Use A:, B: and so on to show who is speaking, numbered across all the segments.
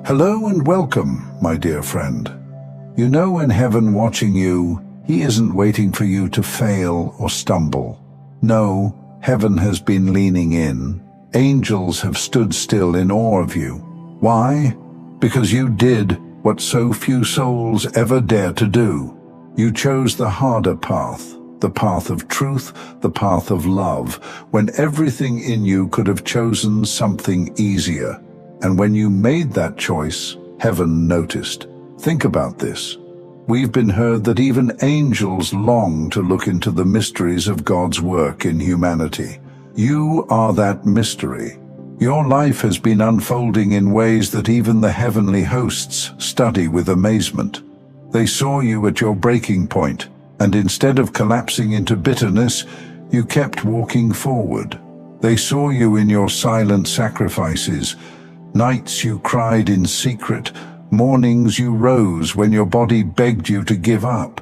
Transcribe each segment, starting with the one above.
A: Hello and welcome, my dear friend. You know, in heaven watching you, he isn't waiting for you to fail or stumble. No, heaven has been leaning in. Angels have stood still in awe of you. Why? Because you did what so few souls ever dare to do. You chose the harder path, the path of truth, the path of love, when everything in you could have chosen something easier. And when you made that choice, heaven noticed. Think about this. We've been heard that even angels long to look into the mysteries of God's work in humanity. You are that mystery. Your life has been unfolding in ways that even the heavenly hosts study with amazement. They saw you at your breaking point, and instead of collapsing into bitterness, you kept walking forward. They saw you in your silent sacrifices. Nights you cried in secret, mornings you rose when your body begged you to give up,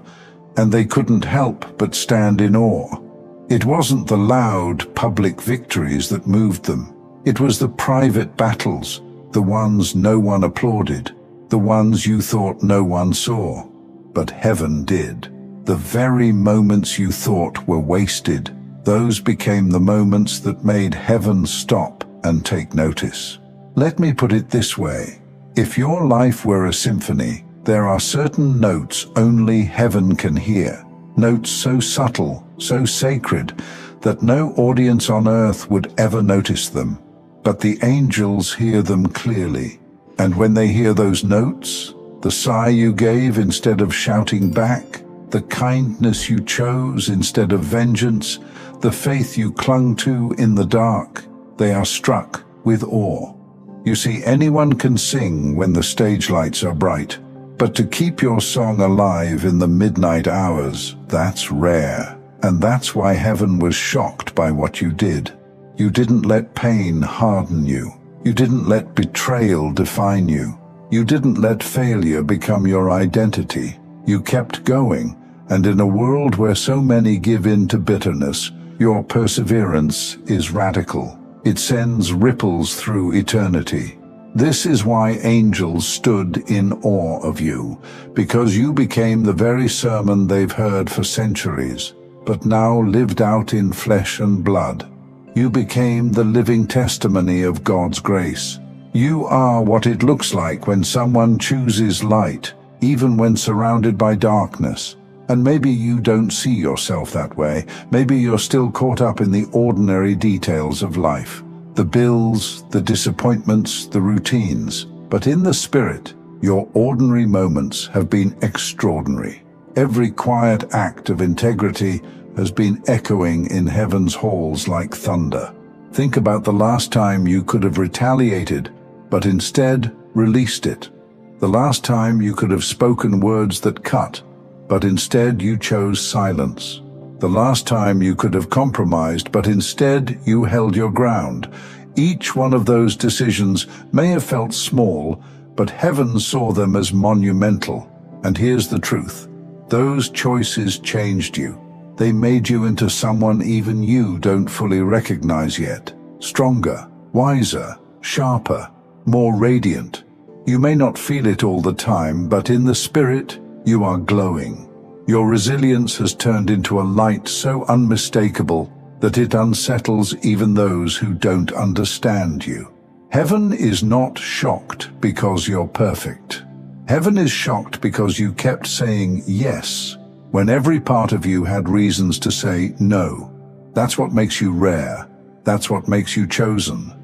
A: and they couldn't help but stand in awe. It wasn't the loud, public victories that moved them. It was the private battles, the ones no one applauded, the ones you thought no one saw. But heaven did. The very moments you thought were wasted, those became the moments that made heaven stop and take notice. Let me put it this way. If your life were a symphony, there are certain notes only heaven can hear. Notes so subtle, so sacred, that no audience on earth would ever notice them. But the angels hear them clearly. And when they hear those notes, the sigh you gave instead of shouting back, the kindness you chose instead of vengeance, the faith you clung to in the dark, they are struck with awe. You see, anyone can sing when the stage lights are bright, but to keep your song alive in the midnight hours, that's rare. And that's why heaven was shocked by what you did. You didn't let pain harden you. You didn't let betrayal define you. You didn't let failure become your identity. You kept going, and in a world where so many give in to bitterness, your perseverance is radical. It sends ripples through eternity. This is why angels stood in awe of you, because you became the very sermon they've heard for centuries, but now lived out in flesh and blood. You became the living testimony of God's grace. You are what it looks like when someone chooses light, even when surrounded by darkness. And maybe you don't see yourself that way. Maybe you're still caught up in the ordinary details of life. The bills, the disappointments, the routines. But in the spirit, your ordinary moments have been extraordinary. Every quiet act of integrity has been echoing in heaven's halls like thunder. Think about the last time you could have retaliated, but instead released it. The last time you could have spoken words that cut, but instead you chose silence. The last time you could have compromised, but instead you held your ground. Each one of those decisions may have felt small, but heaven saw them as monumental. And here's the truth. Those choices changed you. They made you into someone even you don't fully recognize yet. Stronger, wiser, sharper, more radiant. You may not feel it all the time, but in the spirit, you are glowing. Your resilience has turned into a light so unmistakable that it unsettles even those who don't understand you. Heaven is not shocked because you're perfect. Heaven is shocked because you kept saying yes when every part of you had reasons to say no. That's what makes you rare. That's what makes you chosen.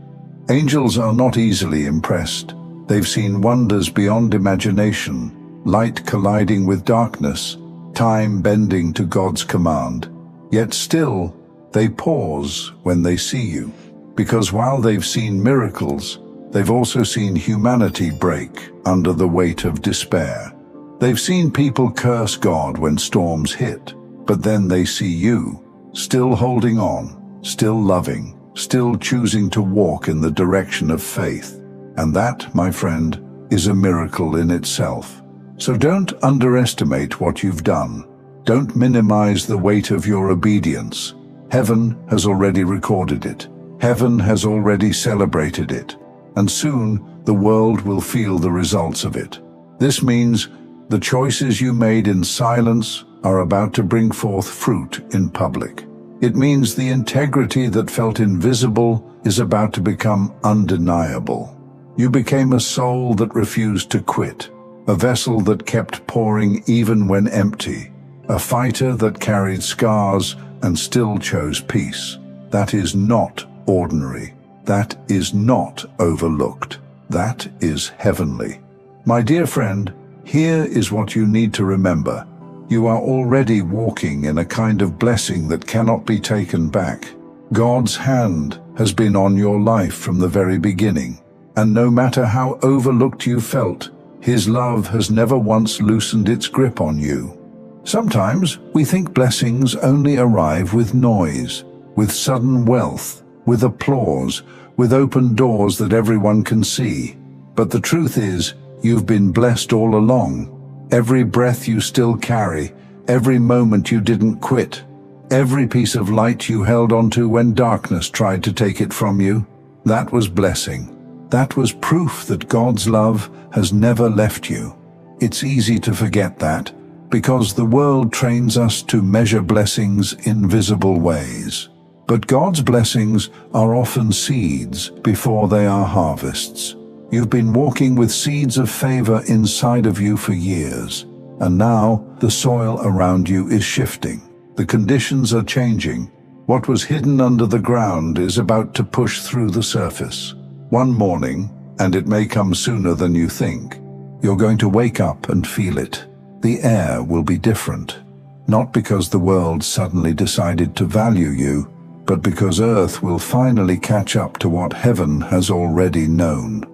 A: Angels are not easily impressed. They've seen wonders beyond imagination, light colliding with darkness, time bending to God's command. Yet still, they pause when they see you, because while they've seen miracles, they've also seen humanity break under the weight of despair. They've seen people curse God when storms hit, but then they see you, still holding on, still loving, still choosing to walk in the direction of faith. And that, my friend, is a miracle in itself. So don't underestimate what you've done. Don't minimize the weight of your obedience. Heaven has already recorded it. Heaven has already celebrated it. and soon the world will feel the results of it. This means the choices you made in silence are about to bring forth fruit in public. It means the integrity that felt invisible is about to become undeniable. You became a soul that refused to quit, a vessel that kept pouring even when empty, a fighter that carried scars and still chose peace. That is not ordinary. That is not overlooked. That is heavenly. My dear friend, here is what you need to remember. You are already walking in a kind of blessing that cannot be taken back. God's hand has been on your life from the very beginning, and no matter how overlooked you felt, His love has never once loosened its grip on you. Sometimes we think blessings only arrive with noise, with sudden wealth, with applause, with open doors that everyone can see. But the truth is, you've been blessed all along. Every breath you still carry, every moment you didn't quit, every piece of light you held onto when darkness tried to take it from you, that was blessing. That was proof that God's love has never left you. It's easy to forget that, because the world trains us to measure blessings in visible ways. But God's blessings are often seeds before they are harvests. You've been walking with seeds of favor inside of you for years, and now the soil around you is shifting. The conditions are changing. What was hidden under the ground is about to push through the surface. One morning, and it may come sooner than you think, you're going to wake up and feel it. The air will be different, not because the world suddenly decided to value you, but because earth will finally catch up to what heaven has already known.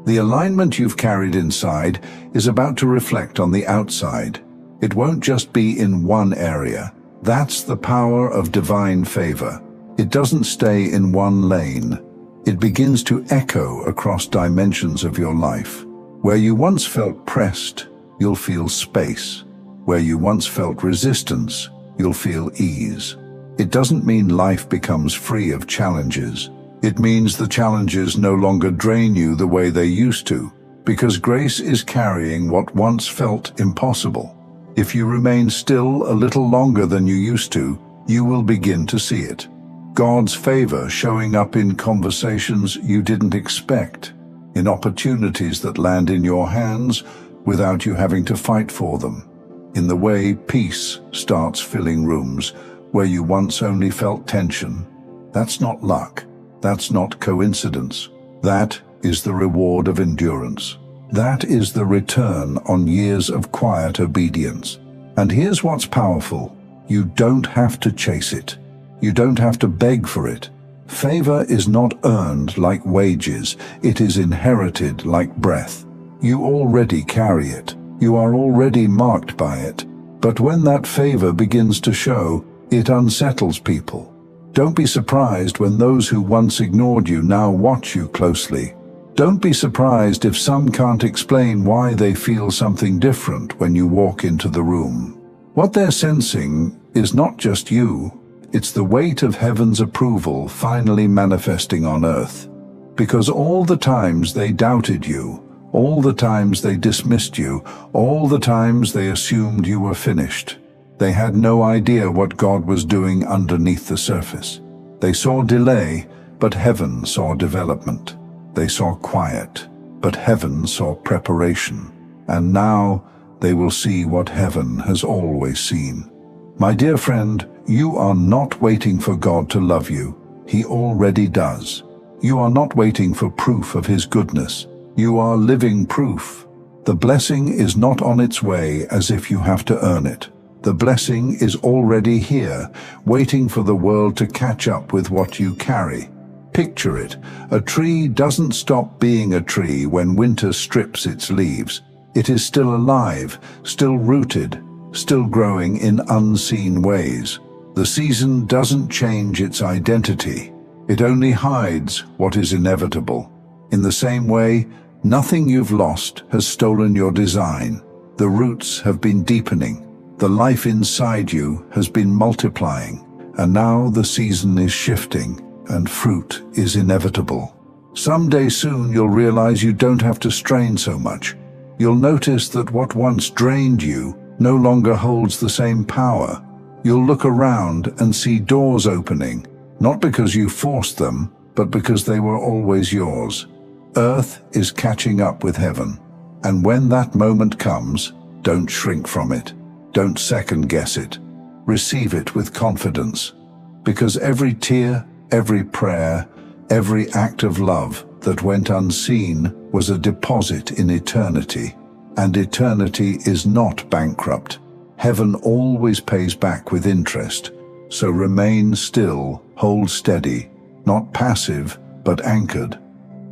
A: The alignment you've carried inside is about to reflect on the outside. It won't just be in one area. That's the power of divine favor. It doesn't stay in one lane. It begins to echo across dimensions of your life. Where you once felt pressed, you'll feel space. Where you once felt resistance, you'll feel ease. It doesn't mean life becomes free of challenges. It means the challenges no longer drain you the way they used to, because grace is carrying what once felt impossible. If you remain still a little longer than you used to, you will begin to see it. God's favor showing up in conversations you didn't expect, in opportunities that land in your hands without you having to fight for them, in the way peace starts filling rooms where you once only felt tension. That's not luck. That's not coincidence. That is the reward of endurance. That is the return on years of quiet obedience. And here's what's powerful. You don't have to chase it. You don't have to beg for it. Favor is not earned like wages. It is inherited like breath. You already carry it. You are already marked by it. But when that favor begins to show, it unsettles people. Don't be surprised when those who once ignored you now watch you closely. Don't be surprised if some can't explain why they feel something different when you walk into the room. What they're sensing is not just you, it's the weight of heaven's approval finally manifesting on earth. Because all the times they doubted you, all the times they dismissed you, all the times they assumed you were finished, they had no idea what God was doing underneath the surface. They saw delay, but heaven saw development. They saw quiet, but heaven saw preparation. And now they will see what heaven has always seen. My dear friend, you are not waiting for God to love you. He already does. You are not waiting for proof of His goodness. You are living proof. The blessing is not on its way as if you have to earn it. The blessing is already here, waiting for the world to catch up with what you carry. Picture it. A tree doesn't stop being a tree when winter strips its leaves. It is still alive, still rooted, still growing in unseen ways. The season doesn't change its identity. It only hides what is inevitable. In the same way, nothing you've lost has stolen your design. The roots have been deepening. The life inside you has been multiplying, and now the season is shifting, and fruit is inevitable. Someday soon you'll realize you don't have to strain so much. You'll notice that what once drained you no longer holds the same power. You'll look around and see doors opening, not because you forced them, but because they were always yours. Earth is catching up with heaven. And when that moment comes, don't shrink from it. Don't second-guess it. Receive it with confidence. Because every tear, every prayer, every act of love that went unseen was a deposit in eternity. And eternity is not bankrupt. Heaven always pays back with interest. So remain still, hold steady, not passive, but anchored.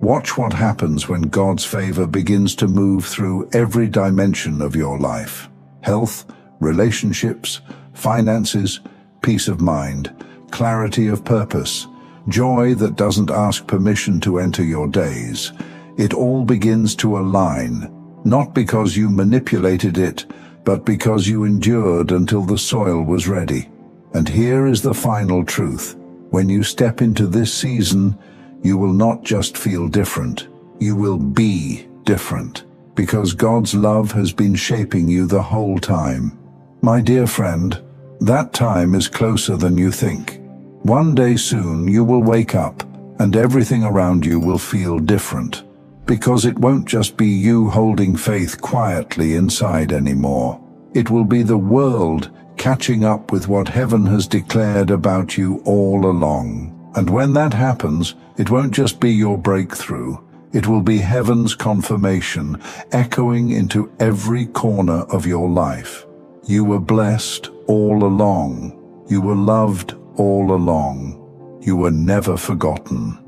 A: Watch what happens when God's favor begins to move through every dimension of your life. Health, relationships, finances, peace of mind, clarity of purpose, joy that doesn't ask permission to enter your days. It all begins to align, not because you manipulated it, but because you endured until the soil was ready. And here is the final truth. When you step into this season, you will not just feel different, you will be different, because God's love has been shaping you the whole time. My dear friend, that time is closer than you think. One day soon you will wake up and everything around you will feel different, because it won't just be you holding faith quietly inside anymore. It will be the world catching up with what heaven has declared about you all along. And when that happens, it won't just be your breakthrough. It will be heaven's confirmation, echoing into every corner of your life. You were blessed all along. You were loved all along. You were never forgotten.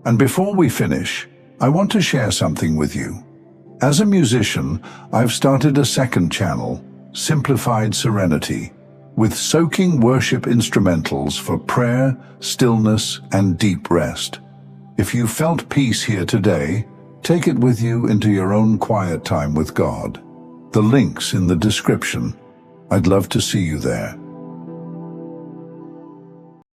A: And before we finish, I want to share something with you. As a musician, I've started a second channel, Simplified Serenity, with soaking worship instrumentals for prayer, stillness, and deep rest. If you felt peace here today, take it with you into your own quiet time with God. The link's in the description. I'd love to see you there.